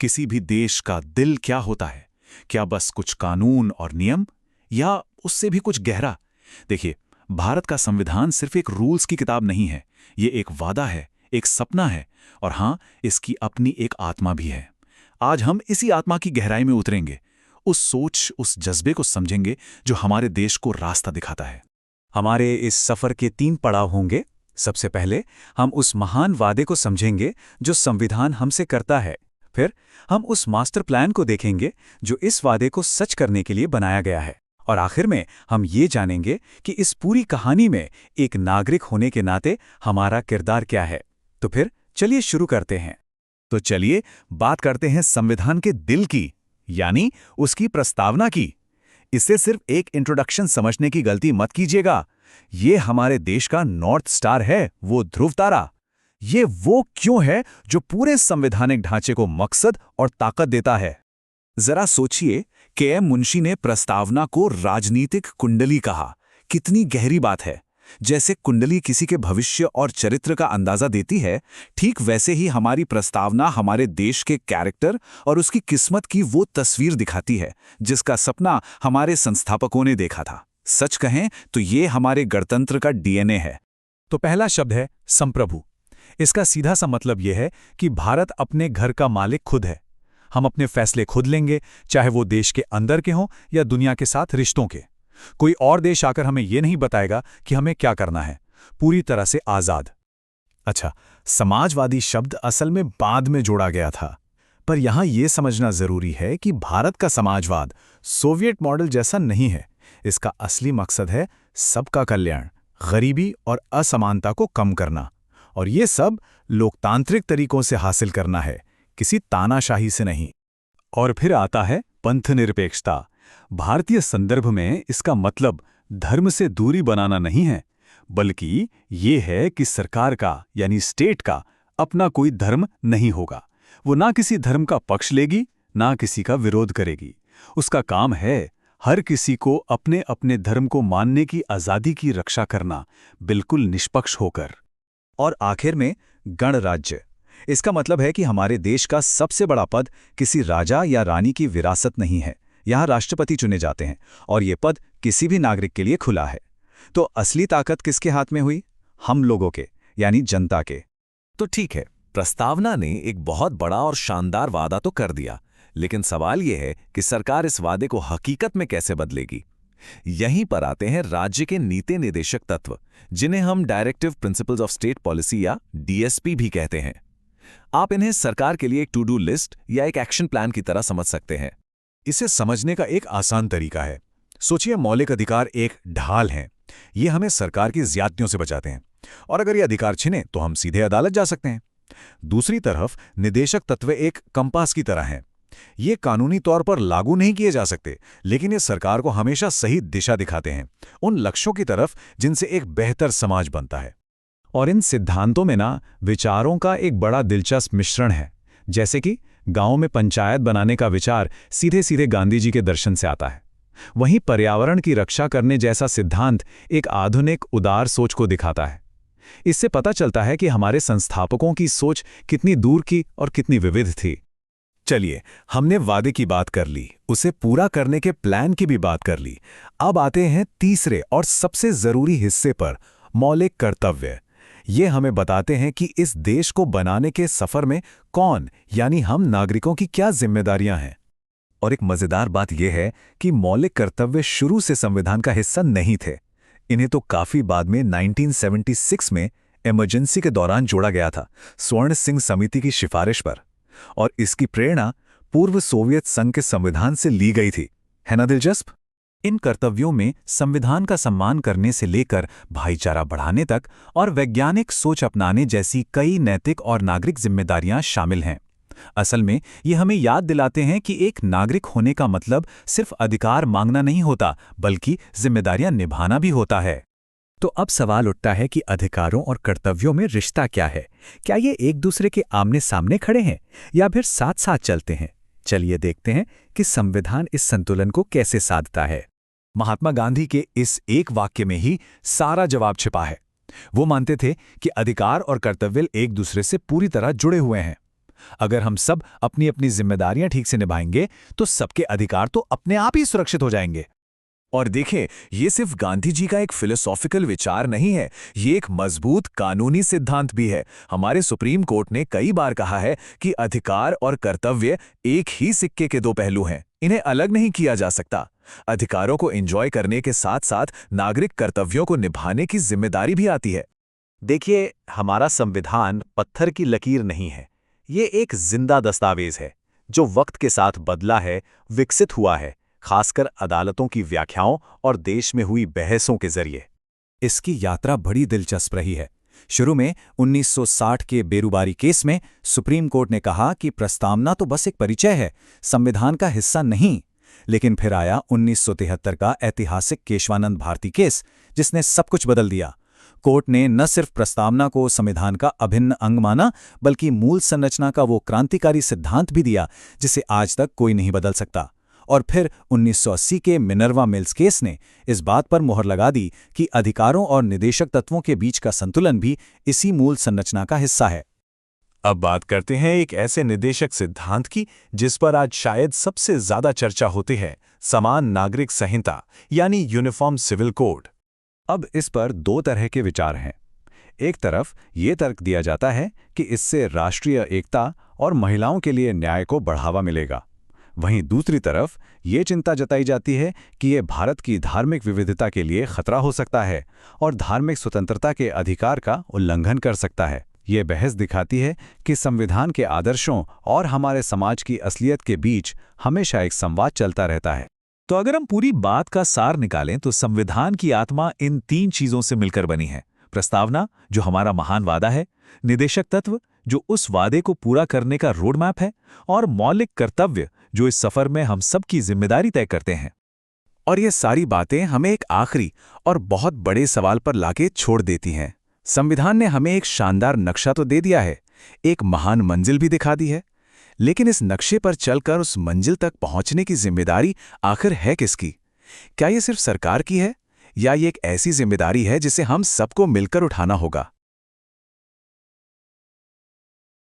किसी भी देश का दिल क्या होता है? क्या बस कुछ कानून और नियम, या उससे भी कुछ गहरा? देखिए, भारत का संविधान सिर्फ एक रूल्स की किताब नहीं है। ये एक वादा है, एक सपना है, और हाँ, इसकी अपनी एक आत्मा भी है। आज हम इसी आत्मा की गहराई में उतरेंगे, उस सोच, उस जज्बे को समझेंगे जो हमारे देश को रास्ता दिखाता है। हमारे इस सफर के 3 पड़ाव होंगे। सबसे पहले हम उस महान वादे को समझेंगे जो संविधान हमसे करता है। फिर हम उस मास्टर प्लान को देखेंगे जो इस वादे को सच करने के लिए बनाया गया है। और आखिर में हम ये जानेंगे कि इस पूरी कहानी में एक नागरिक होने के नाते हमारा किरदार क्या है। तो फिर चलिए शुरू करते हैं। तो चलिए बात करते हैं संविधान के दिल की, यानी उसकी प्रस्तावना की। इसे सिर्फ एक इंट्रोडक्शन समझने की गलती मत कीजिएगा। ये हमारे देश का नॉर्थ स्टार है, वो ध्रुव तारा। ये वो क्यों है जो पूरे संवैधानिक ढांचे को मकसद और ताकत देता है। जरा सोचिए, के.एम. मुंशी ने प्रस्तावना को राजनीतिक कुंडली कहा। कितनी गहरी बात है। जैसे कुंडली किसी के भविष्य और चरित्र का अंदाजा देती है, ठीक वैसे ही हमारी प्रस्तावना हमारे देश के कैरेक्टर और उसकी किस्मत की वो तस्वीर दिखाती है जिसका सपना हमारे संस्थापकों ने देखा था। सच कहें तो ये हमारे गणतंत्र का डीएनए है। तो पहला शब्द है संप्रभु। इसका सीधा सा मतलब यह है कि भारत अपने घर का मालिक खुद है। हम अपने फैसले खुद लेंगे, चाहे वो देश के अंदर के हों या दुनिया के साथ रिश्तों के। कोई और देश आकर हमें यह नहीं बताएगा कि हमें क्या करना है। पूरी तरह से आजाद। अच्छा, समाजवादी शब्द असल में बाद में जोड़ा गया था, पर यहां यह समझना जरूरी है कि भारत का समाजवाद सोवियत मॉडल जैसा नहीं है। इसका असली मकसद है सबका कल्याण, गरीबी और असमानता को कम करना, और ये सब लोकतांत्रिक तरीकों से हासिल करना है, किसी तानाशाही से नहीं। और फिर आता है पंथनिरपेक्षता। भारतीय संदर्भ में इसका मतलब धर्म से दूरी बनाना नहीं है, बल्कि ये है कि सरकार का यानी स्टेट का अपना कोई धर्म नहीं होगा। वो ना किसी धर्म का पक्ष लेगी, ना किसी का विरोध करेगी। उसका काम है हर किसी को अपने अपने धर्म को मानने की आज़ादी की रक्षा करना, बिल्कुल निष्पक्ष होकर। और आखिर में गणराज्य। इसका मतलब है कि हमारे देश का सबसे बड़ा पद किसी राजा या रानी की विरासत नहीं है। यहाँ राष्ट्रपति चुने जाते हैं और ये पद किसी भी नागरिक के लिए खुला है। तो असली ताकत किसके हाथ में हुई? हम लोगों के, यानी जनता के। तो ठीक है, प्रस्तावना ने एक बहुत बड़ा और शानदार वादा तो कर दिया, लेकिन सवाल यह है कि सरकार इस वादे को हकीकत में कैसे बदलेगी। यहीं पर आते हैं राज्य के नीति निर्देशक तत्व, जिन्हें हम directive principles of state policy या डीएसपी भी कहते हैं। आप इन्हें सरकार के लिए एक टू डू लिस्ट या एक एक्शन प्लान की तरह समझ सकते हैं। इसे समझने का एक आसान तरीका है। सोचिए, मौलिक अधिकार एक ढाल हैं। ये हमें सरकार की ज्यादतियों से बचाते हैं, और अगर ये अधिकार छिने तो हम सीधे अदालत जा सकते हैं। दूसरी तरफ निदेशक तत्व एक कंपास की तरह हैं। ये कानूनी तौर पर लागू नहीं किए जा सकते, लेकिन ये सरकार को हमेशा सही दिशा दिखाते हैं, उन लक्ष्यों की तरफ जिनसे एक बेहतर समाज बनता है। और इन सिद्धांतों में ना विचारों का एक बड़ा दिलचस्प मिश्रण है। जैसे कि गांव में पंचायत बनाने का विचार सीधे सीधे गांधी जी के दर्शन से आता है। वहीं पर्यावरण की रक्षा करने जैसा सिद्धांत एक आधुनिक उदार सोच को दिखाता है। इससे पता चलता है कि हमारे संस्थापकों की सोच कितनी दूर की और कितनी विविध थी। चलिए, हमने वादे की बात कर ली, उसे पूरा करने के प्लान की भी बात कर ली। अब आते हैं तीसरे और सबसे जरूरी हिस्से पर, मौलिक कर्तव्य। ये हमें बताते हैं कि इस देश को बनाने के सफर में कौन, यानी हम नागरिकों की क्या जिम्मेदारियां हैं। और एक मजेदार बात यह है कि मौलिक कर्तव्य शुरू से संविधान का हिस्सा नहीं थे। इन्हें तो काफी बाद में 1976 में इमरजेंसी के दौरान जोड़ा गया था, स्वर्ण सिंह समिति की सिफारिश पर। और इसकी प्रेरणा पूर्व सोवियत संघ के संविधान से ली गई थी। है ना दिलचस्प? इन कर्तव्यों में संविधान का सम्मान करने से लेकर भाईचारा बढ़ाने तक और वैज्ञानिक सोच अपनाने जैसी कई नैतिक और नागरिक जिम्मेदारियां शामिल हैं। असल में ये हमें याद दिलाते हैं कि एक नागरिक होने का मतलब सिर्फ अधिकार मांगना नहीं होता, बल्कि जिम्मेदारियां निभाना भी होता है। तो अब सवाल उठता है कि अधिकारों और कर्तव्यों में रिश्ता क्या है? क्या ये एक दूसरे के आमने सामने खड़े हैं या फिर साथ साथ चलते हैं? चलिए देखते हैं कि संविधान इस संतुलन को कैसे साधता है। महात्मा गांधी के इस एक वाक्य में ही सारा जवाब छिपा है। वो मानते थे कि अधिकार और कर्तव्य एक दूसरे से पूरी तरह जुड़े हुए हैं। अगर हम सब अपनी अपनी जिम्मेदारियां ठीक से निभाएंगे तो सबके अधिकार तो अपने आप ही सुरक्षित हो जाएंगे। और देखें, ये सिर्फ गांधी जी का एक फिलोसॉफिकल विचार नहीं है, ये एक मजबूत कानूनी सिद्धांत भी है। हमारे सुप्रीम कोर्ट ने कई बार कहा है कि अधिकार और कर्तव्य एक ही सिक्के के दो पहलू हैं, इन्हें अलग नहीं किया जा सकता। अधिकारों को एंजॉय करने के साथ साथ नागरिक कर्तव्यों को निभाने की जिम्मेदारी भी आती है। देखिए, हमारा संविधान पत्थर की लकीर नहीं है, ये एक जिंदा दस्तावेज है जो वक्त के साथ बदला है, विकसित हुआ है, खासकर अदालतों की व्याख्याओं और देश में हुई बहसों के जरिए। इसकी यात्रा बड़ी दिलचस्प रही है। शुरू में 1960 के बेरुबारी केस में सुप्रीम कोर्ट ने कहा कि प्रस्तावना तो बस एक परिचय है, संविधान का हिस्सा नहीं। लेकिन फिर आया 1973 का ऐतिहासिक केशवानंद भारती केस, जिसने सब कुछ बदल दिया। कोर्ट ने न सिर्फ प्रस्तावना को संविधान का अभिन्न अंग माना, बल्कि मूल संरचना का वो क्रांतिकारी सिद्धांत भी दिया जिसे आज तक कोई नहीं बदल सकता। और फिर 1980 के मिनर्वा मिल्स केस ने इस बात पर मुहर लगा दी कि अधिकारों और निदेशक तत्वों के बीच का संतुलन भी इसी मूल संरचना का हिस्सा है। अब बात करते हैं एक ऐसे निदेशक सिद्धांत की जिस पर आज शायद सबसे ज्यादा चर्चा होती है, समान नागरिक संहिता यानी यूनिफॉर्म सिविल कोड। अब इस पर दो तरह के विचार हैं। एक तरफ ये तर्क दिया जाता है कि इससे राष्ट्रीय एकता और महिलाओं के लिए न्याय को बढ़ावा मिलेगा। वहीं दूसरी तरफ ये चिंता जताई जाती है कि ये भारत की धार्मिक विविधता के लिए खतरा हो सकता है और धार्मिक स्वतंत्रता के अधिकार का उल्लंघन कर सकता है। ये बहस दिखाती है कि संविधान के आदर्शों और हमारे समाज की असलियत के बीच हमेशा एक संवाद चलता रहता है। तो अगर हम पूरी बात का सार निकालें तो संविधान की आत्मा इन तीन चीजों से मिलकर बनी है। प्रस्तावना, जो हमारा महान वादा है, निदेशक तत्व, जो उस वादे को पूरा करने का रोड मैप है, और मौलिक कर्तव्य, जो इस सफर में हम सब की जिम्मेदारी तय करते हैं। और ये सारी बातें हमें एक आखिरी और बहुत बड़े सवाल पर लाके छोड़ देती हैं। संविधान ने हमें एक शानदार नक्शा तो दे दिया है, एक महान मंजिल भी दिखा दी है, लेकिन इस नक्शे पर चलकर उस मंजिल तक पहुंचने की जिम्मेदारी आखिर है किसकी? क्या ये सिर्फ सरकार की है, या ये एक ऐसी जिम्मेदारी है जिसे हम सबको मिलकर उठाना होगा?